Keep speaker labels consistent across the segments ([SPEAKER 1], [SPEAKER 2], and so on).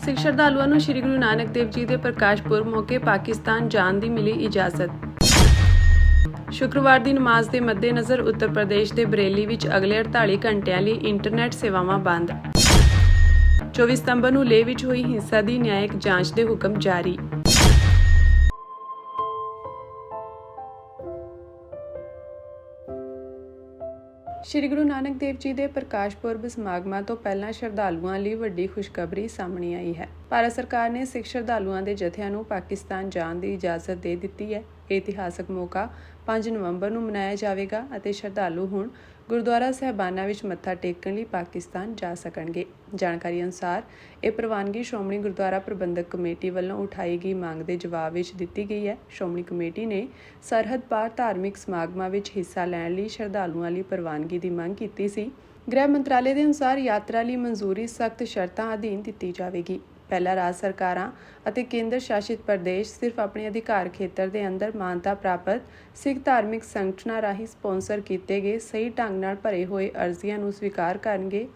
[SPEAKER 1] ਸਿੱਖ ਸ਼ਰਧਾਲੂਆਂ ਨੂੰ ਸ੍ਰੀ ਗੁਰੂ ਨਾਨਕ ਦੇਵ ਜੀ ਦੇ ਪ੍ਰਕਾਸ਼ ਪੁਰਬ ਮੌਕੇ ਪਾਕਿਸਤਾਨ ਜਾਣ ਦੀ ਮਿਲੀ ਇਜਾਜ਼ਤ। ਸ਼ੁੱਕਰਵਾਰ ਦੀ ਨਮਾਜ਼ ਦੇ ਮੱਦੇਨਜ਼ਰ ਉੱਤਰ ਪ੍ਰਦੇਸ਼ ਦੇ ਬਰੇਲੀ ਵਿੱਚ ਅਗਲੇ 48 ਘੰਟਿਆਂ ਲਈ ਇੰਟਰਨੈਟ ਸੇਵਾਵਾਂ ਬੰਦ। 24 ਸਤੰਬਰ ਨੂੰ ਲੇਹ ਵਿੱਚ ਹੋਈ ਹਿੰਸਾ ਦੀ ਨਿਆਇਕ ਜਾਂਚ ਦੇ ਹੁਕਮ ਜਾਰੀ। ਸ੍ਰੀ ਗੁਰੂ ਨਾਨਕ ਦੇਵ ਜੀ ਦੇ ਪ੍ਰਕਾਸ਼ ਪੁਰਬ ਸਮਾਗਮਾਂ ਤੋਂ ਪਹਿਲਾਂ ਸ਼ਰਧਾਲੂਆਂ ਲਈ ਵੱਡੀ ਖੁਸ਼ਖਬਰੀ ਸਾਹਮਣੇ ਆਈ ਹੈ। ਭਾਰਤ ਸਰਕਾਰ ਨੇ ਸਿੱਖ ਸ਼ਰਧਾਲੂਆਂ ਦੇ ਜਥਿਆਂ ਨੂੰ ਪਾਕਿਸਤਾਨ ਜਾਣ ਦੀ ਇਜਾਜ਼ਤ ਦੇ ਦਿੱਤੀ ਹੈ। ਇਹ ਇਤਿਹਾਸਕ ਮੌਕਾ 5 ਨਵੰਬਰ ਨੂੰ ਮਨਾਇਆ ਜਾਵੇਗਾ ਅਤੇ ਸ਼ਰਧਾਲੂ ਹੁਣ ਗੁਰਦੁਆਰਾ ਸਾਹਿਬਾਨਾਂ ਵਿੱਚ ਮੱਥਾ ਟੇਕਣ ਲਈ ਪਾਕਿਸਤਾਨ ਜਾ ਸਕਣਗੇ। ਜਾਣਕਾਰੀ ਅਨੁਸਾਰ ਇਹ ਪ੍ਰਵਾਨਗੀ ਸ਼੍ਰੋਮਣੀ ਗੁਰਦੁਆਰਾ ਪ੍ਰਬੰਧਕ ਕਮੇਟੀ ਵੱਲੋਂ ਉਠਾਈ ਗਈ ਮੰਗ ਦੇ ਜਵਾਬ ਵਿੱਚ ਦਿੱਤੀ ਗਈ ਹੈ। ਸ਼੍ਰੋਮਣੀ ਕਮੇਟੀ ਨੇ ਸਰਹੱਦ ਪਾਰ ਧਾਰਮਿਕ ਸਮਾਗਮਾਂ ਵਿੱਚ ਹਿੱਸਾ ਲੈਣ ਲਈ ਸ਼ਰਧਾਲੂਆਂ ਲਈ ਪ੍ਰਵਾਨਗੀ ਦੀ ਮੰਗ ਕੀਤੀ ਸੀ। ਗ੍ਰਹਿ ਮੰਤਰਾਲੇ ਦੇ ਅਨੁਸਾਰ ਯਾਤਰਾ ਲਈ ਮਨਜ਼ੂਰੀ ਸਖਤ ਸ਼ਰਤਾਂ ਅਧੀਨ ਦਿੱਤੀ ਜਾਵੇਗੀ। ਪਹਿਲਾਂ ਰਾਜ ਸਰਕਾਰਾਂ ਅਤੇ ਕੇਂਦਰ ਸ਼ਾਸਿਤ ਪ੍ਰਦੇਸ਼ ਸਿਰਫ ਆਪਣੇ ਅਧਿਕਾਰ ਖੇਤਰ ਦੇ ਅੰਦਰ ਮਾਨਤਾ ਪ੍ਰਾਪਤ ਸਿੱਖ ਧਾਰਮਿਕ ਸੰਗਠਨਾਂ ਰਾਹੀਂ ਸਪਾਂਸਰ ਕੀਤੇ ਗਏ ਸਹੀ ਢੰਗ ਨਾਲ ਭਰੇ ਹੋਏ ਅਰਜ਼ੀਆਂ ਨੂੰ ਸਵੀਕਾਰ ਕਰਨਗੇ।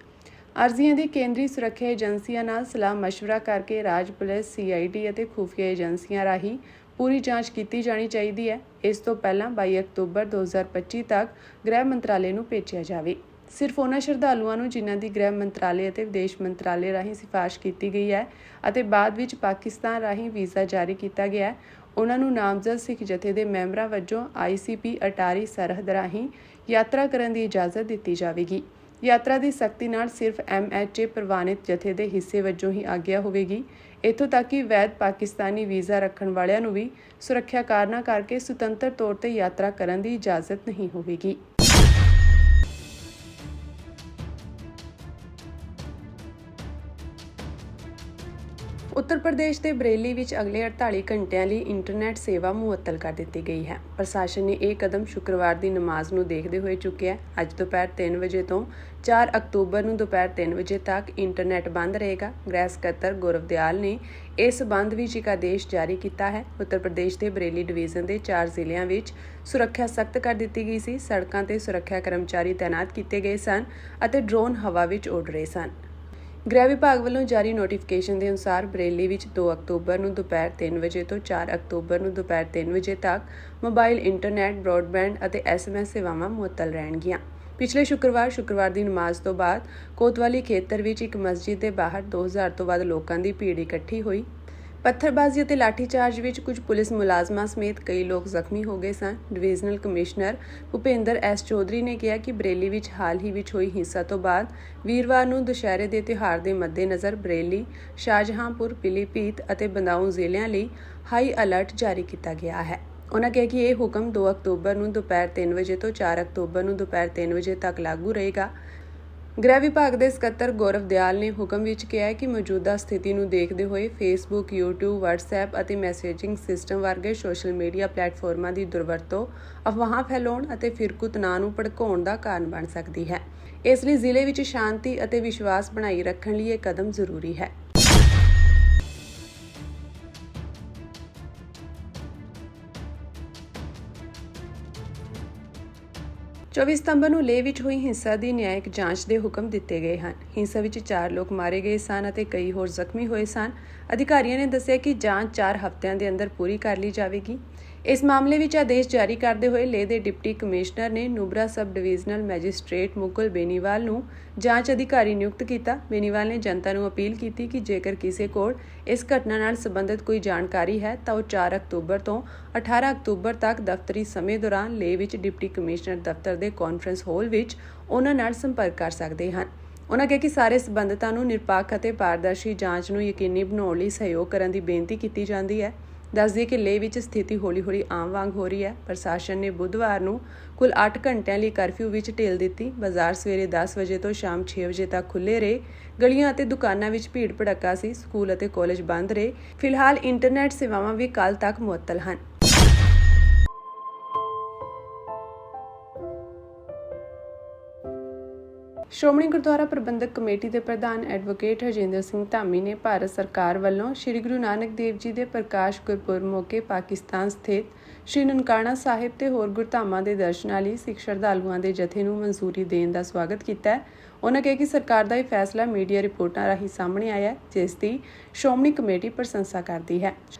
[SPEAKER 1] ਅਰਜ਼ੀਆਂ ਦੀ ਕੇਂਦਰੀ ਸੁਰੱਖਿਆ ਏਜੰਸੀਆਂ ਨਾਲ ਸਲਾਹ ਮਸ਼ਵਰਾ ਕਰਕੇ ਰਾਜ ਪੁਲਿਸ, CID ਅਤੇ ਖੁਫੀਆ ਏਜੰਸੀਆਂ ਰਾਹੀਂ ਪੂਰੀ ਜਾਂਚ ਕੀਤੀ ਜਾਣੀ ਚਾਹੀਦੀ ਹੈ। ਇਸ ਤੋਂ ਪਹਿਲਾਂ 22 ਅਕਤੂਬਰ 2025 ਤੱਕ ਗ੍ਰਹਿ ਮੰਤਰਾਲੇ ਨੂੰ ਭੇਜਿਆ ਜਾਵੇ। ਸਿਰਫ ਉਹਨਾਂ ਸ਼ਰਧਾਲੂਆਂ ਨੂੰ ਜਿਨ੍ਹਾਂ ਦੀ ਗ੍ਰਹਿ ਮੰਤਰਾਲੇ ਅਤੇ ਵਿਦੇਸ਼ ਮੰਤਰਾਲੇ ਰਾਹੀਂ ਸਿਫਾਰਿਸ਼ ਕੀਤੀ ਗਈ ਹੈ ਅਤੇ ਬਾਅਦ ਵਿੱਚ ਪਾਕਿਸਤਾਨ ਰਾਹੀਂ ਵੀਜ਼ਾ ਜਾਰੀ ਕੀਤਾ ਗਿਆ ਹੈ, ਉਹਨਾਂ ਨੂੰ ਨਾਮਜ਼ਦ ਸਿੱਖ ਜਥੇ ਦੇ ਮੈਂਬਰਾਂ ਵਜੋਂ ICP ਅਟਾਰੀ ਸਰਹੱਦ ਰਾਹੀਂ ਯਾਤਰਾ ਕਰਨ ਦੀ ਇਜਾਜ਼ਤ ਦਿੱਤੀ ਜਾਵੇਗੀ। ਯਾਤਰਾ ਦੀ ਸਖਤੀ ਨਾਲ ਸਿਰਫ MHA ਪ੍ਰਵਾਨਿਤ ਜਥੇ ਦੇ ਹਿੱਸੇ ਵਜੋਂ ਹੀ ਆਗਿਆ ਹੋਵੇਗੀ। ਇੱਥੋਂ ਤੱਕ ਕਿ ਵੈਧ ਪਾਕਿਸਤਾਨੀ ਵੀਜ਼ਾ ਰੱਖਣ ਵਾਲਿਆਂ ਨੂੰ ਵੀ ਸੁਰੱਖਿਆ ਕਾਰਨਾਂ ਕਰਕੇ ਸੁਤੰਤਰ ਤੌਰ ਤੇ ਯਾਤਰਾ ਕਰਨ ਦੀ ਇਜਾਜ਼ਤ ਨਹੀਂ ਹੋਵੇਗੀ। ਉੱਤਰ ਪ੍ਰਦੇਸ਼ ਦੇ ਬਰੇਲੀ ਵਿੱਚ ਅਗਲੇ 48 ਘੰਟਿਆਂ ਲਈ ਇੰਟਰਨੈਟ ਸੇਵਾ ਮੁਅੱਤਲ ਕਰ ਦਿੱਤੀ ਗਈ ਹੈ। ਪ੍ਰਸ਼ਾਸਨ ਨੇ ਇਹ ਕਦਮ ਸ਼ੁੱਕਰਵਾਰ ਦੀ ਨਮਾਜ਼ ਨੂੰ ਦੇਖਦੇ ਹੋਏ ਚੁੱਕਿਆ ਹੈ। ਅੱਜ ਦੁਪਹਿਰ 3 ਵਜੇ ਤੋਂ 4 ਅਕਤੂਬਰ ਨੂੰ ਦੁਪਹਿਰ 3 ਵਜੇ ਤੱਕ ਇੰਟਰਨੈਟ ਬੰਦ ਰਹੇਗਾ। ਗ੍ਰਹਿ ਸਕੱਤਰ ਗੌਰਵ ਦਿਆਲ ਨੇ ਇਸ ਸਬੰਧ ਵਿੱਚ ਇੱਕ ਆਦੇਸ਼ ਜਾਰੀ ਕੀਤਾ ਹੈ। ਉੱਤਰ ਪ੍ਰਦੇਸ਼ ਦੇ ਬਰੇਲੀ ਡਿਵੀਜ਼ਨ ਦੇ 4 ਜ਼ਿਲ੍ਹਿਆਂ ਵਿੱਚ ਸੁਰੱਖਿਆ ਸਖਤ ਕਰ ਦਿੱਤੀ ਗਈ ਸੀ। ਸੜਕਾਂ ਤੇ ਸੁਰੱਖਿਆ ਕਰਮਚਾਰੀ ਤਾਇਨਾਤ ਕੀਤੇ ਗਏ ਸਨ ਅਤੇ ਡਰੋਨ ਹਵਾ ਵਿੱਚ ਉੱਡ ਰਹੇ ਸਨ। ਗ੍ਰਹਿ ਵਿਭਾਗ ਵੱਲੋਂ ਜਾਰੀ ਨੋਟੀਫਿਕੇਸ਼ਨ ਦੇ ਅਨੁਸਾਰ ਬਰੇਲੀ ਵਿੱਚ 2 ਅਕਤੂਬਰ ਨੂੰ ਦੁਪਹਿਰ 3 ਵਜੇ ਤੋਂ 4 ਅਕਤੂਬਰ ਨੂੰ ਦੁਪਹਿਰ 3 ਵਜੇ ਤੱਕ ਮੋਬਾਈਲ ਇੰਟਰਨੈਟ, ਬ੍ਰੌਡਬੈਂਡ ਅਤੇ SMS ਸੇਵਾਵਾਂ ਮੁਅੱਤਲ ਰਹਿਣਗੀਆਂ। ਪਿਛਲੇ ਸ਼ੁੱਕਰਵਾਰ ਦੀ ਨਮਾਜ਼ ਤੋਂ ਬਾਅਦ ਕੋਤਵਾਲੀ ਖੇਤਰ ਵਿੱਚ ਇੱਕ ਮਸਜਿਦ ਦੇ ਬਾਹਰ 2000 ਤੋਂ ਵੱਧ ਲੋਕਾਂ ਦੀ ਭੀੜ ਇਕੱਠੀ ਹੋਈ। ਪੱਥਰਬਾਜ਼ੀ ਅਤੇ ਲਾਠੀਚਾਰਜ ਵਿੱਚ ਕੁਝ ਪੁਲਿਸ ਮੁਲਾਜ਼ਮਾਂ ਸਮੇਤ ਕਈ ਲੋਕ ਜ਼ਖਮੀ ਹੋ ਗਏ ਸਨ। Divisional commissioner Bhupinder S Chaudhary ਨੇ ਕਿਹਾ ਕਿ ਬਰੇਲੀ ਵਿੱਚ ਹਾਲ ਹੀ ਵਿੱਚ ਹੋਈ ਹਿੰਸਾ ਤੋਂ ਬਾਅਦ ਵੀਰਵਾਰ ਨੂੰ ਦੁਸ਼ਹਿਰੇ ਦੇ ਤਿਉਹਾਰ ਦੇ ਮੱਦੇਨਜ਼ਰ ਬਰੇਲੀ, ਸ਼ਾਹਜਹਾਂਪੁਰ, ਪੀਲੀਭੀਤ ਅਤੇ ਬੰਦਾਊਂ ਜ਼ਿਲ੍ਹਿਆਂ ਲਈ ਹਾਈ ਅਲਰਟ ਜਾਰੀ ਕੀਤਾ ਗਿਆ ਹੈ। ਉਨ੍ਹਾਂ ਕਿਹਾ ਕਿ ਇਹ ਹੁਕਮ 2 ਅਕਤੂਬਰ ਨੂੰ ਦੁਪਹਿਰ 3 ਵਜੇ ਤੋਂ 4 ਅਕਤੂਬਰ ਨੂੰ ਦੁਪਹਿਰ 3 ਵਜੇ ਤੱਕ ਲਾਗੂ ਰਹੇਗਾ। ਗ੍ਰਹਿ ਵਿਭਾਗ ਦੇ ਸਕੱਤਰ ਗੌਰਵ ਦਿਆਲ ਨੇ ਹੁਕਮ ਵਿੱਚ ਕਿਹਾ ਕਿ ਮੌਜੂਦਾ ਸਥਿਤੀ ਨੂੰ ਦੇਖਦੇ ਹੋਏ ਫੇਸਬੁੱਕ, YouTube, WhatsApp ਅਤੇ ਮੈਸੇਜਿੰਗ ਸਿਸਟਮ ਵਰਗੇ ਸੋਸ਼ਲ ਮੀਡੀਆ ਪਲੇਟਫਾਰਮਾਂ ਦੀ ਦੁਰਵਰਤੋਂ ਅਫਵਾਹਾਂ ਫੈਲਾਉਣ ਅਤੇ ਫਿਰਕੂ ਤਣਾਅ ਨੂੰ ਭੜਕਾਉਣ ਦਾ ਕਾਰਨ ਬਣ ਸਕਦੀ ਹੈ। ਇਸ ਲਈ ਜ਼ਿਲ੍ਹੇ ਵਿੱਚ ਸ਼ਾਂਤੀ ਅਤੇ ਵਿਸ਼ਵਾਸ ਬਣਾਈ ਰੱਖਣ ਲਈ ਇਹ ਕਦਮ ਜ਼ਰੂਰੀ ਹੈ। ਚੌਵੀ ਸਤੰਬਰ ਨੂੰ ਲੇਹ ਵਿੱਚ ਹੋਈ ਹਿੰਸਾ ਦੀ ਨਿਆਇਕ ਜਾਂਚ ਦੇ ਹੁਕਮ ਦਿੱਤੇ ਗਏ ਹਨ। ਹਿੰਸਾ ਵਿੱਚ 4 ਲੋਕ ਮਾਰੇ ਗਏ ਸਨ ਅਤੇ ਕਈ ਹੋਰ ਜ਼ਖਮੀ ਹੋਏ ਸਨ। ਅਧਿਕਾਰੀਆਂ ਨੇ ਦੱਸਿਆ ਕਿ ਜਾਂਚ 4 ਹਫ਼ਤਿਆਂ ਦੇ ਅੰਦਰ ਪੂਰੀ ਕਰ ਲਈ ਜਾਵੇਗੀ। ਇਸ ਮਾਮਲੇ ਵਿੱਚ ਆਦੇਸ਼ ਜਾਰੀ ਕਰਦੇ ਹੋਏ ਲੇਹ ਦੇ ਡਿਪਟੀ ਕਮਿਸ਼ਨਰ ਨੇ ਨੂਬਰਾ ਸਬ ਡਿਵੀਜ਼ਨਲ ਮੈਜਿਸਟ੍ਰੇਟ ਮੁਕੁਲ ਬੇਨੀਵਾਲ ਨੂੰ ਜਾਂਚ ਅਧਿਕਾਰੀ ਨਿਯੁਕਤ ਕੀਤਾ। ਬੇਨੀਵਾਲ ਨੇ ਜਨਤਾ ਨੂੰ ਅਪੀਲ ਕੀਤੀ ਕਿ ਜੇਕਰ ਕਿਸੇ ਕੋਲ ਇਸ ਘਟਨਾ ਨਾਲ ਸੰਬੰਧਿਤ ਕੋਈ ਜਾਣਕਾਰੀ ਹੈ ਤਾਂ ਉਹ 4 ਅਕਤੂਬਰ ਤੋਂ 18 ਅਕਤੂਬਰ ਤੱਕ ਦਫ਼ਤਰੀ ਸਮੇਂ ਦੌਰਾਨ ਲੇਹ ਵਿੱਚ ਡਿਪਟੀ ਕਮਿਸ਼ਨਰ ਦਫ਼ਤਰ ਦੇ ਕਾਨਫਰੰਸ ਹਾਲ ਵਿੱਚ ਉਹਨਾਂ ਨਾਲ ਸੰਪਰਕ ਕਰ ਸਕਦੇ ਹਨ। ਉਨ੍ਹਾਂ ਕਿਹਾ ਕਿ ਸਾਰੇ ਸਬੰਧਤਾਂ ਨੂੰ ਨਿਰਪੱਖ ਅਤੇ ਪਾਰਦਰਸ਼ੀ ਜਾਂਚ ਨੂੰ ਯਕੀਨੀ ਬਣਾਉਣ ਲਈ ਸਹਿਯੋਗ ਕਰਨ ਦੀ ਬੇਨਤੀ ਕੀਤੀ ਜਾਂਦੀ ਹੈ। ਦੱਸ ਦਈਏ ਕਿ ਲੇਹ ਵਿੱਚ ਸਥਿਤੀ ਹੌਲੀ-ਹੌਲੀ ਆਮ ਵਾਂਗ ਹੋ ਰਹੀ ਹੈ। ਪ੍ਰਸ਼ਾਸਨ ਨੇ ਬੁੱਧਵਾਰ ਨੂੰ ਕੁੱਲ 8 ਘੰਟਿਆਂ ਲਈ ਕਰਫਿਊ ਵਿੱਚ ਢਿੱਲ ਦਿੱਤੀ। ਬਾਜ਼ਾਰ ਸਵੇਰੇ 10 ਵਜੇ ਤੋਂ ਸ਼ਾਮ 6 ਵਜੇ ਤੱਕ ਖੁੱਲ੍ਹੇ ਰਹੇ। ਗਲੀਆਂ ਅਤੇ ਦੁਕਾਨਾਂ ਵਿੱਚ ਭੀੜ ਭੜੱਕਾ ਸੀ। ਸਕੂਲ ਅਤੇ ਕਾਲਜ ਬੰਦ ਰਹੇ। ਫਿਲਹਾਲ ਇੰਟਰਨੈਟ ਸੇਵਾਵਾਂ ਵੀ ਕੱਲ੍ਹ ਤੱਕ ਮੁਅੱਤਲ ਹਨ। ਸ਼੍ਰੋਮਣੀ ਗੁਰਦੁਆਰਾ ਪ੍ਰਬੰਧਕ ਕਮੇਟੀ ਦੇ ਪ੍ਰਧਾਨ ਐਡਵੋਕੇਟ ਹਰਜਿੰਦਰ ਸਿੰਘ ਧਾਮੀ ਨੇ ਭਾਰਤ ਸਰਕਾਰ ਵੱਲੋਂ ਸ੍ਰੀ ਗੁਰੂ ਨਾਨਕ ਦੇਵ ਜੀ ਦੇ ਪ੍ਰਕਾਸ਼ ਗੁਰਪੁਰਬ ਮੌਕੇ ਪਾਕਿਸਤਾਨ ਸਥਿਤ ਸ੍ਰੀ ਨਨਕਾਣਾ ਸਾਹਿਬ ਤੇ ਹੋਰ ਗੁਰਧਾਮਾਂ ਦੇ ਦਰਸ਼ਨਾਂ ਲਈ ਸਿੱਖ ਸ਼ਰਧਾਲੂਆਂ ਦੇ ਜਥੇ ਨੂੰ ਮਨਜ਼ੂਰੀ ਦੇਣ ਦਾ ਸਵਾਗਤ ਕੀਤਾ ਹੈ। ਉਹਨਾਂ ਕਿਹਾ ਕਿ ਸਰਕਾਰ ਦਾ ਇਹ ਫੈਸਲਾ ਮੀਡੀਆ ਰਿਪੋਰਟਾਂ ਰਾਹੀਂ ਸਾਹਮਣੇ ਆਇਆ ਹੈ, ਜਿਸ ਦੀ ਸ਼੍ਰੋਮਣੀ ਕਮੇਟੀ ਪ੍ਰਸ਼ੰਸਾ ਕਰਦੀ ਹੈ।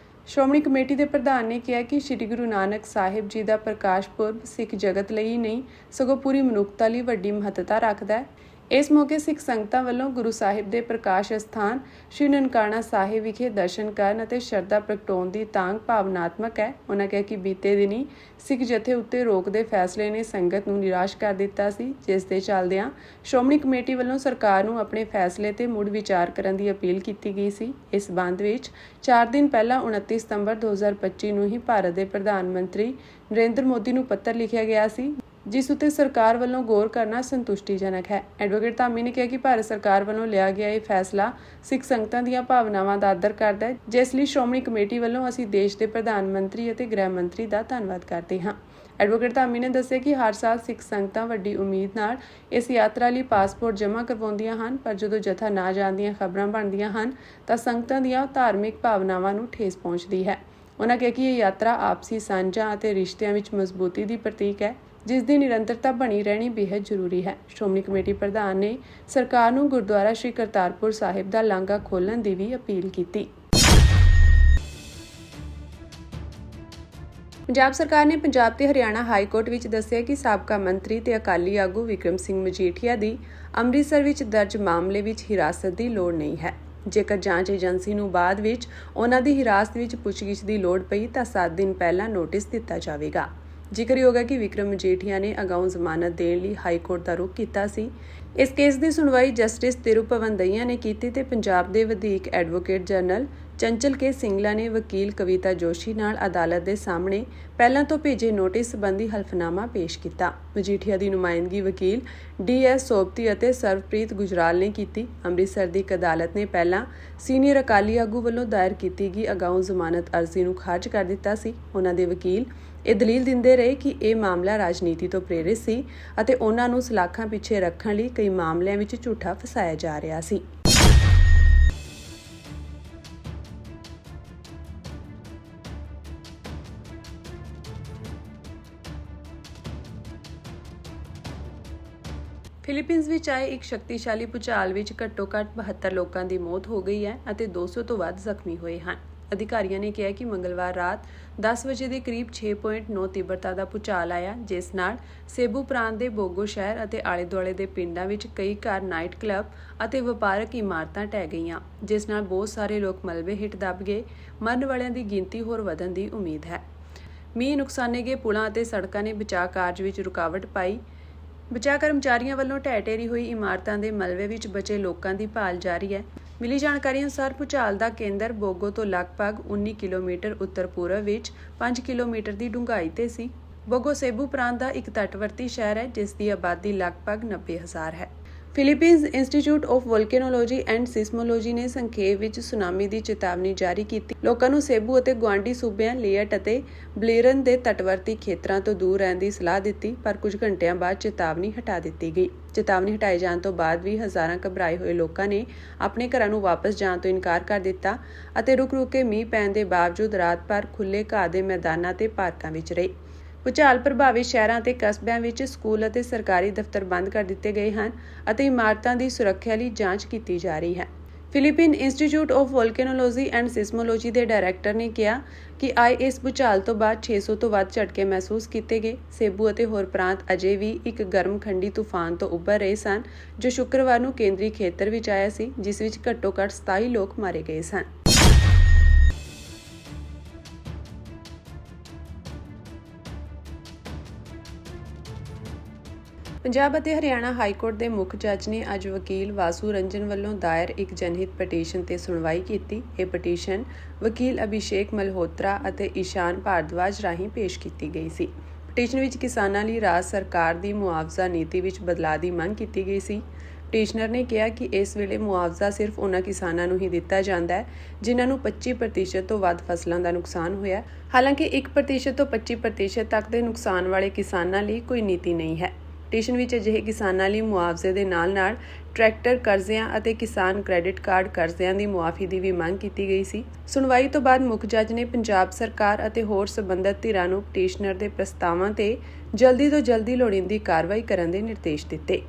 [SPEAKER 1] ਸ਼੍ਰੋਮਣੀ ਕਮੇਟੀ ਦੇ ਪ੍ਰਧਾਨ ਨੇ ਕਿਹਾ ਕਿ ਸ੍ਰੀ ਗੁਰੂ ਨਾਨਕ ਸਾਹਿਬ ਜੀ ਦਾ ਪ੍ਰਕਾਸ਼ ਪੁਰਬ ਸਿੱਖ ਜਗਤ ਲਈ ਨਹੀਂ ਸਗੋਂ ਪੂਰੀ ਮਨੁੱਖਤਾ ਲਈ ਵੱਡੀ ਮਹੱਤਤਾ ਰੱਖਦਾ ਹੈ। ਇਸ ਮੌਕੇ ਸਿੱਖ ਸੰਗਤਾਂ ਵੱਲੋਂ ਗੁਰੂ ਸਾਹਿਬ ਦੇ ਪ੍ਰਕਾਸ਼ ਅਸਥਾਨ ਸ੍ਰੀ ਨਨਕਾਣਾ ਸਾਹਿਬ ਵਿਖੇ ਦਰਸ਼ਨ ਕਰਨ ਅਤੇ ਸ਼ਰਧਾ ਪ੍ਰਗਟਾਉਣ ਦੀ ਤਾਂਘ ਭਾਵਨਾਤਮਕ ਹੈ। ਉਹਨਾਂ ਕਿਹਾ ਕਿ ਬੀਤੇ ਦਿਨੀ ਸਿੱਖ ਜਥੇ ਉੱਤੇ ਰੋਕ ਦੇ ਫੈਸਲੇ ਨੇ ਸੰਗਤ ਨੂੰ ਨਿਰਾਸ਼ ਕਰ ਦਿੱਤਾ ਸੀ, ਜਿਸ ਦੇ ਚੱਲਦਿਆਂ ਸ਼੍ਰੋਮਣੀ ਕਮੇਟੀ ਵੱਲੋਂ ਸਰਕਾਰ ਨੂੰ ਆਪਣੇ ਫੈਸਲੇ ਤੇ ਮੁੜ ਵਿਚਾਰ ਕਰਨ ਦੀ ਅਪੀਲ ਕੀਤੀ ਗਈ ਸੀ। ਇਸ ਸੰਬੰਧ ਵਿੱਚ 4 ਦਿਨ ਪਹਿਲਾਂ 29 ਸਤੰਬਰ 2025 ਨੂੰ ਹੀ ਭਾਰਤ ਦੇ ਪ੍ਰਧਾਨ ਮੰਤਰੀ ਨਰਿੰਦਰ ਮੋਦੀ ਨੂੰ ਪੱਤਰ ਲਿਖਿਆ ਗਿਆ ਸੀ, ਜਿਸ ਉੱਤੇ ਸਰਕਾਰ ਵੱਲੋਂ ਗੌਰ ਕਰਨਾ ਸੰਤੁਸ਼ਟੀਜਨਕ ਹੈ। ਐਡਵੋਕੇਟ ਧਾਮੀ ਨੇ ਕਿਹਾ ਕਿ ਭਾਰਤ ਸਰਕਾਰ ਵੱਲੋਂ ਲਿਆ ਗਿਆ ਇਹ ਫੈਸਲਾ ਸਿੱਖ ਸੰਗਤਾਂ ਦੀਆਂ ਭਾਵਨਾਵਾਂ ਦਾ ਆਦਰ ਕਰਦਾ ਹੈ, ਜਿਸ ਲਈ ਸ਼੍ਰੋਮਣੀ ਕਮੇਟੀ ਵੱਲੋਂ ਅਸੀਂ ਦੇਸ਼ ਦੇ ਪ੍ਰਧਾਨ ਮੰਤਰੀ ਅਤੇ ਗ੍ਰਹਿ ਮੰਤਰੀ ਦਾ ਧੰਨਵਾਦ ਕਰਦੇ ਹਾਂ। ਐਡਵੋਕੇਟ ਧਾਮੀ ਨੇ ਦੱਸਿਆ ਕਿ ਹਰ ਸਾਲ ਸਿੱਖ ਸੰਗਤਾਂ ਵੱਡੀ ਉਮੀਦ ਨਾਲ ਇਸ ਯਾਤਰਾ ਲਈ ਪਾਸਪੋਰਟ ਜਮ੍ਹਾਂ ਕਰਵਾਉਂਦੀਆਂ ਹਨ, ਪਰ ਜਦੋਂ ਜਥਾ ਨਾ ਜਾਣ ਦੀਆਂ ਖਬਰਾਂ ਬਣਦੀਆਂ ਹਨ ਤਾਂ ਸੰਗਤਾਂ ਦੀਆਂ ਧਾਰਮਿਕ ਭਾਵਨਾਵਾਂ ਨੂੰ ਠੇਸ ਪਹੁੰਚਦੀ ਹੈ। ਉਹਨਾਂ ਕਿਹਾ ਕਿ ਇਹ ਯਾਤਰਾ ਆਪਸੀ ਸਾਂਝਾਂ ਅਤੇ ਰਿਸ਼ਤਿਆਂ ਵਿੱਚ ਮਜ਼ਬੂਤੀ ਦੀ ਪ੍ਰਤੀਕ ਹੈ, ਜਿਸ ਦੀ ਨਿਰੰਤਰਤਾ ਬਣੀ ਰਹਿਣੀ ਬੇहद ਜ਼ਰੂਰੀ ਹੈ। ਸ਼੍ਰੋਮਣੀ ਕਮੇਟੀ ਪ੍ਰਧਾਨ ਨੇ ਸਰਕਾਰ ਨੂੰ ਗੁਰਦੁਆਰਾ ਸ੍ਰੀ ਕਰਤਾਰਪੁਰ ਸਾਹਿਬ ਦਾ ਲਾਂਘਾ ਖੋਲ੍ਹਣ ਦੀ ਵੀ ਅਪੀਲ ਕੀਤੀ। ਪੰਜਾਬ ਸਰਕਾਰ ਨੇ ਪੰਜਾਬ ਤੇ ਹਰਿਆਣਾ ਹਾਈ ਕੋਰਟ ਵਿੱਚ ਦੱਸਿਆ ਕਿ ਸਾਬਕਾ ਮੰਤਰੀ ਤੇ ਅਕਾਲੀ ਆਗੂ ਵਿਕਰਮ ਸਿੰਘ ਮਜੀਠੀਆ ਦੀ ਅੰਮ੍ਰਿਤਸਰ ਵਿੱਚ ਦਰਜ ਮਾਮਲੇ ਵਿੱਚ ਹਿਰਾਸਤ ਦੀ ਲੋੜ ਨਹੀਂ ਹੈ। ਜੇਕਰ ਜਾਂਚ ਏਜੰਸੀ ਨੂੰ ਬਾਅਦ ਵਿੱਚ ਉਹਨਾਂ ਦੀ ਹਿਰਾਸਤ ਵਿੱਚ ਪੁੱਛਗਿੱਛ ਦੀ ਲੋੜ ਪਈ ਤਾਂ 7 ਦਿਨ ਪਹਿਲਾਂ ਨੋਟਿਸ ਦਿੱਤਾ ਜਾਵੇਗਾ। ਜ਼ਿਕਰਯੋਗ ਹੈ ਕਿ ਵਿਕਰਮ ਮਜੀਠੀਆ ਨੇ ਅਗਾਊਂ ਜ਼ਮਾਨਤ ਦੇਣ ਲਈ ਹਾਈ ਕੋਰਟ ਦਾ ਰੁਖ ਕੀਤਾ ਸੀ। ਇਸ ਕੇਸ ਦੀ ਸੁਣਵਾਈ ਜਸਟਿਸ ਤਿਰੂਪਵਨ ਦਈਆ ਨੇ ਕੀਤੀ ਤੇ ਪੰਜਾਬ ਦੇ ਵਧੀਕ ਐਡਵੋਕੇਟ ਜਨਰਲ ਚੰਚਲ ਕੇ ਸਿੰਗਲਾ ਨੇ ਵਕੀਲ ਕਵਿਤਾ ਜੋਸ਼ੀ ਨਾਲ ਅਦਾਲਤ ਦੇ ਸਾਹਮਣੇ ਪਹਿਲਾਂ ਤੋਂ ਭੇਜੇ ਨੋਟਿਸ ਸੰਬੰਧੀ ਹਲਫਨਾਮਾ ਪੇਸ਼ ਕੀਤਾ। ਮਜੀਠੀਆ ਦੀ ਨੁਮਾਇੰਦਗੀ ਵਕੀਲ ਡੀ.ਐਸ. ਸੋਬਤੀ ਅਤੇ ਸਰਵਪ੍ਰੀਤ ਗੁਜਰਾਲ ਨੇ ਕੀਤੀ। ਅੰਮ੍ਰਿਤਸਰ ਦੀ ਇੱਕ ਅਦਾਲਤ ਨੇ ਪਹਿਲਾਂ ਸੀਨੀਅਰ ਅਕਾਲੀ ਆਗੂ ਵੱਲੋਂ ਦਾਇਰ ਕੀਤੀ ਗਈ ਅਗਾਊਂ ਜ਼ਮਾਨਤ ਅਰਜ਼ੀ ਨੂੰ ਖਾਰਜ ਕਰ ਦਿੱਤਾ ਸੀ। ਉਹਨਾਂ ਦੇ ਵਕੀਲ ਇਹ ਦਲੀਲ ਦਿੰਦੇ ਰਹੇ ਕਿ ਇਹ ਮਾਮਲਾ ਰਾਜਨੀਤੀ ਤੋਂ ਪ੍ਰੇਰਿਤ ਸੀ ਅਤੇ ਉਹਨਾਂ ਨੂੰ ਸਲਾਖਾਂ ਪਿੱਛੇ ਰੱਖਣ ਲਈ ਕਈ ਮਾਮਲਿਆਂ ਵਿੱਚ ਝੂਠਾ ਫਸਾਇਆ ਜਾ ਰਿਹਾ ਸੀ। ਫਿਲੀਪੀਨਜ਼ ਵਿੱਚ ਆਏ ਇੱਕ ਸ਼ਕਤੀਸ਼ਾਲੀ ਭੂਚਾਲ ਵਿੱਚ ਘੱਟੋ-ਘੱਟ 72 ਲੋਕਾਂ ਦੀ ਮੌਤ ਹੋ ਗਈ ਹੈ ਅਤੇ 200 ਤੋਂ ਵੱਧ ਜ਼ਖਮੀ ਹੋਏ ਹਨ। ਅਧਿਕਾਰੀਆਂ ਨੇ ਕਿਹਾ ਕਿ ਮੰਗਲਵਾਰ ਰਾਤ 10 ਵਜੇ ਦੇ ਕਰੀਬ 6.9 ਤੀਬਰਤਾ ਦਾ ਭੂਚਾਲ ਆਇਆ, ਜਿਸ ਨਾਲ ਸੇਬੂ ਪ੍ਰਾਂਤ ਦੇ ਬੋਗੋ ਸ਼ਹਿਰ ਅਤੇ ਆਲੇ-ਦੁਆਲੇ ਦੇ ਪਿੰਡਾਂ ਵਿੱਚ ਕਈ ਘਰ, ਨਾਈਟ ਕਲੱਬ ਅਤੇ ਵਪਾਰਕ ਇਮਾਰਤਾਂ ਢਹਿ ਗਈਆਂ, ਜਿਸ ਨਾਲ ਬਹੁਤ ਸਾਰੇ ਲੋਕ ਮਲਬੇ ਹੇਠ ਦਬ ਗਏ। ਮਰਨ ਵਾਲਿਆਂ ਦੀ ਗਿਣਤੀ ਹੋਰ ਵਧਣ ਦੀ ਉਮੀਦ ਹੈ। ਮੀਂਹ ਨੁਕਸਾਨੇ ਗਏ ਪੁਲਾਂ ਅਤੇ ਸੜਕਾਂ ਨੇ ਬਚਾਅ ਕਾਰਜ ਵਿੱਚ ਰੁਕਾਵਟ ਪਾਈ। ਬਚਾਅ ਕਰਮਚਾਰੀਆਂ ਵੱਲੋਂ ਢਹਿ-ਢੇਰੀ ਹੋਈ ਇਮਾਰਤਾਂ ਦੇ ਮਲਬੇ ਵਿੱਚ ਬਚੇ ਲੋਕਾਂ ਦੀ ਭਾਲ ਜਾਰੀ ਹੈ। ਮਿਲੀ ਜਾਣਕਾਰੀ ਅਨੁਸਾਰ ਭੂਚਾਲ ਦਾ ਕੇਂਦਰ ਬੋਗੋ ਤੋਂ ਲਗਭਗ 19 ਕਿਲੋਮੀਟਰ ਉੱਤਰ-ਪੂਰਬ ਵਿੱਚ 5 ਕਿਲੋਮੀਟਰ ਦੀ ਡੂੰਘਾਈ ਤੇ ਸੀ। ਬੋਗੋ ਸੇਬੂ ਪ੍ਰਾਂਤ ਦਾ ਇੱਕ ਤਟਵਰਤੀ ਸ਼ਹਿਰ ਹੈ, ਜਿਸ ਦੀ ਆਬਾਦੀ ਲਗਭਗ 90,000 ਹੈ। ਫਿਲੀਪੀਨਜ਼ ਇੰਸਟੀਚਿਊਟ ਆਫ ਵੋਲਕੈਨੋਲੋਜੀ ਐਂਡ ਸਿਸਮੋਲੋਜੀ ਨੇ ਸੰਖੇਪ ਵਿੱਚ ਸੁਨਾਮੀ ਦੀ ਚੇਤਾਵਨੀ ਜਾਰੀ ਕੀਤੀ। ਲੋਕਾਂ ਨੂੰ ਸੇਬੂ ਅਤੇ ਗੁਆਂਢੀ ਸੂਬਿਆਂ ਲੇਅਟ ਅਤੇ ਬਲੇਰਨ ਦੇ ਤਟਵਰਤੀ ਖੇਤਰਾਂ ਤੋਂ ਦੂਰ ਰਹਿਣ ਦੀ ਸਲਾਹ ਦਿੱਤੀ, ਪਰ ਕੁਝ ਘੰਟਿਆਂ ਬਾਅਦ ਚੇਤਾਵਨੀ ਹਟਾ ਦਿੱਤੀ ਗਈ। ਚੇਤਾਵਨੀ ਹਟਾਏ ਜਾਣ ਤੋਂ ਬਾਅਦ ਵੀ ਹਜ਼ਾਰਾਂ ਘਬਰਾਏ ਹੋਏ ਲੋਕਾਂ ਨੇ ਆਪਣੇ ਘਰਾਂ ਨੂੰ ਵਾਪਸ ਜਾਣ ਤੋਂ ਇਨਕਾਰ ਕਰ ਦਿੱਤਾ ਅਤੇ ਰੁਕ-ਰੁਕ ਕੇ ਮੀਂਹ ਪੈਣ ਦੇ ਬਾਵਜੂਦ ਰਾਤ ਭਰ ਖੁੱਲ੍ਹੇ ਘਾਹ ਦੇ ਮੈਦਾਨਾਂ ਤੇ ਪਾਰਕਾਂ ਵਿੱਚ ਰਹੇ। ਭੂਚਾਲ ਪ੍ਰਭਾਵਿਤ ਸ਼ਹਿਰਾਂ ਅਤੇ ਕਸਬਿਆਂ ਵਿੱਚ ਸਕੂਲ ਅਤੇ ਸਰਕਾਰੀ ਦਫ਼ਤਰ ਬੰਦ ਕਰ ਦਿੱਤੇ ਗਏ ਹਨ ਅਤੇ ਇਮਾਰਤਾਂ ਦੀ ਸੁਰੱਖਿਆ ਲਈ ਜਾਂਚ ਕੀਤੀ ਜਾ ਰਹੀ ਹੈ। ਫਿਲੀਪੀਨ ਇੰਸਟੀਚਿਊਟ ਆਫ ਵੋਲਕੈਨੋਲੋਜੀ ਐਂਡ ਸਿਸਮੋਲੋਜੀ ਦੇ ਡਾਇਰੈਕਟਰ ਨੇ ਕਿਹਾ ਕਿ ਆਏ ਇਸ ਭੂਚਾਲ ਤੋਂ ਬਾਅਦ 600 ਤੋਂ ਵੱਧ ਝਟਕੇ ਮਹਿਸੂਸ ਕੀਤੇ ਗਏ। ਸੇਬੂ ਅਤੇ ਹੋਰ ਪ੍ਰਾਂਤ ਅਜੇ ਵੀ ਇੱਕ ਗਰਮਖੰਡੀ ਤੂਫਾਨ ਤੋਂ ਉੱਭਰ ਰਹੇ ਸਨ, ਜੋ ਸ਼ੁੱਕਰਵਾਰ ਨੂੰ ਕੇਂਦਰੀ ਖੇਤਰ ਵਿੱਚ ਆਇਆ ਸੀ, ਜਿਸ ਵਿੱਚ ਘੱਟੋ-ਘੱਟ 27 ਲੋਕ ਮਾਰੇ ਗਏ ਸਨ। ਪੰਜਾਬ ਅਤੇ ਹਰਿਆਣਾ ਹਾਈ ਕੋਰਟ ਦੇ ਮੁੱਖ ਜੱਜ ਨੇ ਅੱਜ ਵਕੀਲ ਵਾਸੂ ਰੰਜਨ ਵੱਲੋਂ ਦਾਇਰ ਇੱਕ ਜਨਹਿਤ ਪਟੀਸ਼ਨ ਤੇ ਸੁਣਵਾਈ ਕੀਤੀ। ਇਹ ਪਟੀਸ਼ਨ ਵਕੀਲ ਅਭਿਸ਼ੇਕ ਮਲਹੋਤਰਾ ਅਤੇ ਈਸ਼ਾਨ ਭਾਰਦਵਾਜ ਰਾਹੀਂ ਪੇਸ਼ ਕੀਤੀ ਗਈ ਸੀ। ਪਟੀਸ਼ਨ ਵਿੱਚ ਕਿਸਾਨਾਂ ਲਈ ਰਾਜ ਸਰਕਾਰ ਦੀ ਮੁਆਵਜ਼ਾ ਨੀਤੀ ਵਿੱਚ ਬਦਲਾਅ ਦੀ ਮੰਗ ਕੀਤੀ ਗਈ ਸੀ। ਪਟੀਸ਼ਨਰ ਨੇ ਕਿਹਾ ਕਿ ਇਸ ਵੇਲੇ ਮੁਆਵਜ਼ਾ ਸਿਰਫ ਉਹਨਾਂ ਕਿਸਾਨਾਂ ਨੂੰ ਹੀ ਦਿੱਤਾ ਜਾਂਦਾ ਹੈ ਜਿਨ੍ਹਾਂ ਨੂੰ 25% ਤੋਂ ਵੱਧ ਫਸਲਾਂ ਦਾ ਨੁਕਸਾਨ ਹੋਇਆ। ਹਾਲਾਂਕਿ 1% ਤੋਂ 25% ਤੱਕ ਦੇ ਨੁਕਸਾਨ ਵਾਲੇ ਕਿਸਾਨਾਂ ਲਈ ਕੋਈ ਨੀਤੀ ਨਹੀਂ ਹੈ। ਪਟੀਸ਼ਨ ਵਿੱਚ ਅਜਿਹੇ ਕਿਸਾਨਾਂ ਲਈ ਮੁਆਵਜ਼ੇ ਦੇ ਨਾਲ-ਨਾਲ ਟਰੈਕਟਰ ਕਰਜ਼ਿਆਂ ਅਤੇ ਕਿਸਾਨ ਕ੍ਰੈਡਿਟ ਕਾਰਡ ਕਰਜ਼ਿਆਂ ਦੀ ਮੁਆਫੀ ਦੀ ਵੀ ਮੰਗ ਕੀਤੀ ਗਈ ਸੀ। ਸੁਣਵਾਈ ਤੋਂ ਬਾਅਦ ਮੁੱਖ ਜੱਜ ਨੇ ਪੰਜਾਬ ਸਰਕਾਰ ਅਤੇ ਹੋਰ ਸਬੰਧਤ ਧਿਰਾਂ ਨੂੰ ਪਟੀਸ਼ਨਰ ਦੇ ਪ੍ਰਸਤਾਵਾਂ ਤੇ ਜਲਦੀ ਤੋਂ ਜਲਦੀ ਲੋੜੀਂਦੀ ਕਾਰਵਾਈ ਕਰਨ ਦੇ ਨਿਰਦੇਸ਼ ਦਿੱਤੇ।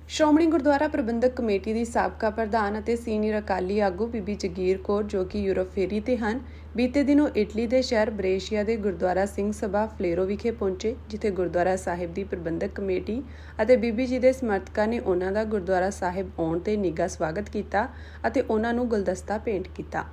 [SPEAKER 1] ਸ਼੍ਰੋਮਣੀ ਗੁਰਦੁਆਰਾ ਪ੍ਰਬੰਧਕ ਕਮੇਟੀ ਦੀ ਸਾਬਕਾ ਪ੍ਰਧਾਨ ਅਤੇ ਸੀਨੀਅਰ ਅਕਾਲੀ ਆਗੂ ਬੀਬੀ ਜਗੀਰ ਕੌਰ, ਜੋ ਕਿ ਯੂਰਪ ਫੇਰੀ ਤੇ ਹਨ, ਬੀਤੇ ਦਿਨੋਂ ਇਟਲੀ ਦੇ ਸ਼ਹਿਰ ਬਰੇਸ਼ੀਆ ਦੇ ਗੁਰਦੁਆਰਾ ਸਿੰਘ ਸਭਾ ਫਲੇਰੋ ਵਿਖੇ ਪਹੁੰਚੇ, ਜਿੱਥੇ ਗੁਰਦੁਆਰਾ ਸਾਹਿਬ ਦੀ ਪ੍ਰਬੰਧਕ ਕਮੇਟੀ ਅਤੇ ਬੀਬੀ ਜੀ ਦੇ ਸਮਰਥਕਾਂ ਨੇ ਉਹਨਾਂ ਦਾ ਗੁਰਦੁਆਰਾ ਸਾਹਿਬ ਆਉਣ ਤੇ ਨਿੱਘਾ ਸਵਾਗਤ ਕੀਤਾ ਅਤੇ ਉਹਨਾਂ ਨੂੰ ਗੁਲਦਸਤਾ ਭੇਂਟ ਕੀਤਾ।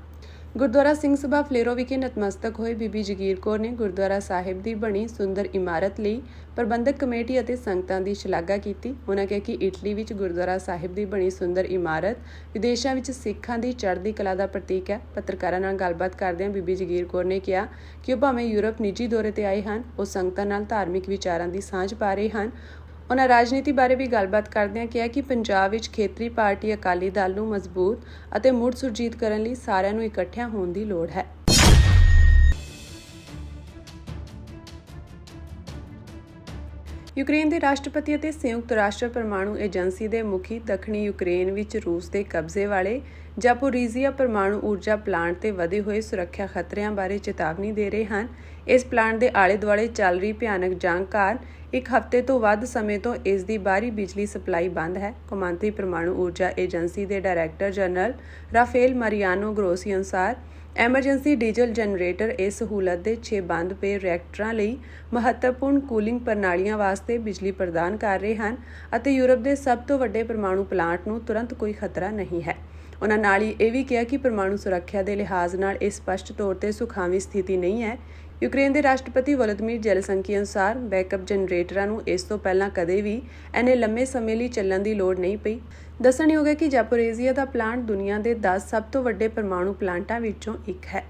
[SPEAKER 1] ਗੁਰਦੁਆਰਾ ਸਿੰਘ ਸਭਾ ਫਲੇਰੋ ਵਿਖੇ ਨਤਮਸਤਕ ਹੋਏ ਬੀਬੀ ਜਗੀਰ ਕੌਰ ਨੇ ਗੁਰਦੁਆਰਾ ਸਾਹਿਬ ਦੀ ਬਣੀ ਸੁੰਦਰ ਇਮਾਰਤ ਲਈ ਪ੍ਰਬੰਧਕ ਕਮੇਟੀ ਅਤੇ ਸੰਗਤਾਂ ਦੀ ਸ਼ਲਾਘਾ ਕੀਤੀ। ਉਹਨਾਂ ਕਿਹਾ ਕਿ ਇਟਲੀ ਵਿੱਚ ਗੁਰਦੁਆਰਾ ਸਾਹਿਬ ਦੀ ਬਣੀ ਸੁੰਦਰ ਇਮਾਰਤ ਵਿਦੇਸ਼ਾਂ ਵਿੱਚ ਸਿੱਖਾਂ ਦੀ ਚੜ੍ਹਦੀ ਕਲਾ ਦਾ ਪ੍ਰਤੀਕ ਹੈ। ਪੱਤਰਕਾਰਾਂ ਨਾਲ ਗੱਲਬਾਤ ਕਰਦਿਆਂ ਬੀਬੀ ਜਗੀਰ ਕੌਰ ਨੇ ਕਿਹਾ ਕਿ ਉਹ ਭਾਵੇਂ ਯੂਰਪ ਨਿੱਜੀ ਦੌਰੇ ਤੇ ਆਏ ਹਨ, ਉਹ ਸੰਗਤਾਂ ਨਾਲ ਧਾਰਮਿਕ ਵਿਚਾਰਾਂ ਦੀ ਸਾਂਝ ਪਾ ਰਹੇ ਹਨ। ਉਹਨਾਂ ਰਾਜਨੀਤੀ ਬਾਰੇ ਵੀ ਗੱਲਬਾਤ ਕਰਦਿਆਂ ਕਿਹਾ ਕਿ ਪੰਜਾਬ ਵਿੱਚ ਖੇਤਰੀ ਪਾਰਟੀ ਅਕਾਲੀ ਦਲ ਨੂੰ ਮਜ਼ਬੂਤ ਅਤੇ ਮੁੜ ਸੁਰਜੀਤ ਕਰਨ ਲਈ ਸਾਰਿਆਂ ਨੂੰ ਇਕੱਠਿਆਂ ਹੋਣ ਦੀ ਲੋੜ ਹੈ। ਯੂਕਰੇਨ ਦੇ ਰਾਸ਼ਟਰਪਤੀ ਅਤੇ ਸੰਯੁਕਤ ਰਾਸ਼ਟਰ ਪਰਮਾਣੂ ਏਜੰਸੀ ਦੇ ਮੁਖੀ ਦੱਖਣੀ ਯੂਕਰੇਨ ਵਿੱਚ ਰੂਸ ਦੇ ਕਬਜ਼ੇ ਵਾਲੇ ਜ਼ਾਪੋਰੀਜ਼ੀਆ ਪਰਮਾਣੂ ਊਰਜਾ ਪਲਾਂਟ ਤੇ ਵਧੇ ਹੋਏ ਸੁਰੱਖਿਆ ਖਤਰਿਆਂ ਬਾਰੇ ਚੇਤਾਵਨੀ ਦੇ ਰਹੇ ਹਨ। ਇਸ ਪਲਾਂਟ ਦੇ ਆਲੇ-ਦੁਆਲੇ ਚੱਲ ਰਹੀ ਭਿਆਨਕ ਜੰਗ ਕਾਰਨ ਇੱਕ ਹਫ਼ਤੇ ਤੋਂ ਵੱਧ ਸਮੇਂ ਤੋਂ ਇਸ ਦੀ ਬਾਹਰੀ ਬਿਜਲੀ ਸਪਲਾਈ ਬੰਦ ਹੈ। ਕੌਮਾਂਤਰੀ ਪਰਮਾਣੂ ਊਰਜਾ ਏਜੰਸੀ ਦੇ ਡਾਇਰੈਕਟਰ ਜਨਰਲ ਰਾਫੇਲ ਮਾਰੀਆਨੋ ਗਰੋਸੀ ਅਨੁਸਾਰ ਐਮਰਜੈਂਸੀ ਡੀਜ਼ਲ ਜਨਰੇਟਰ ਇਸ ਸਹੂਲਤ ਦੇ 6 ਬੰਦ ਪਏ ਰਿਐਕਟਰਾਂ ਲਈ ਮਹੱਤਵਪੂਰਨ ਕੂਲਿੰਗ ਪ੍ਰਣਾਲੀਆਂ ਵਾਸਤੇ ਬਿਜਲੀ ਪ੍ਰਦਾਨ ਕਰ ਰਹੇ ਹਨ ਅਤੇ ਯੂਰਪ ਦੇ ਸਭ ਤੋਂ ਵੱਡੇ ਪਰਮਾਣੂ ਪਲਾਂਟ ਨੂੰ ਤੁਰੰਤ ਕੋਈ ਖਤਰਾ ਨਹੀਂ ਹੈ। ਉਹਨਾਂ ਨਾਲ ਹੀ ਇਹ ਵੀ ਕਿਹਾ ਕਿ ਪਰਮਾਣੂ ਸੁਰੱਖਿਆ ਦੇ ਲਿਹਾਜ਼ ਨਾਲ ਇਹ ਸਪਸ਼ਟ ਤੌਰ ਤੇ ਸੁਖਾਵੀਂ ਸਥਿਤੀ ਨਹੀਂ ਹੈ। ਯੂਕਰੇਨ ਦੇ ਰਾਸ਼ਟਰਪਤੀ ਵੋਲੋਦੀਮੀਰ ਜ਼ੈਲੈਂਸਕੀ ਅਨੁਸਾਰ ਬੈਕਅਪ ਜਨਰੇਟਰਾਂ ਨੂੰ ਇਸ ਤੋਂ ਪਹਿਲਾਂ ਕਦੇ ਵੀ ਇੰਨੇ ਲੰਮੇ ਸਮੇਂ ਲਈ ਚੱਲਣ ਦੀ ਲੋੜ ਨਹੀਂ ਪਈ। ਦੱਸਣਯੋਗ ਹੈ ਕਿ ਜ਼ਾਪੋਰੀਜ਼ੀਆ ਦਾ ਪਲਾਂਟ ਦੁਨੀਆ ਦੇ 10 ਸਭ ਤੋਂ ਵੱਡੇ ਪਰਮਾਣੂ ਪਲਾਂਟਾਂ ਵਿੱਚੋਂ ਇੱਕ ਹੈ।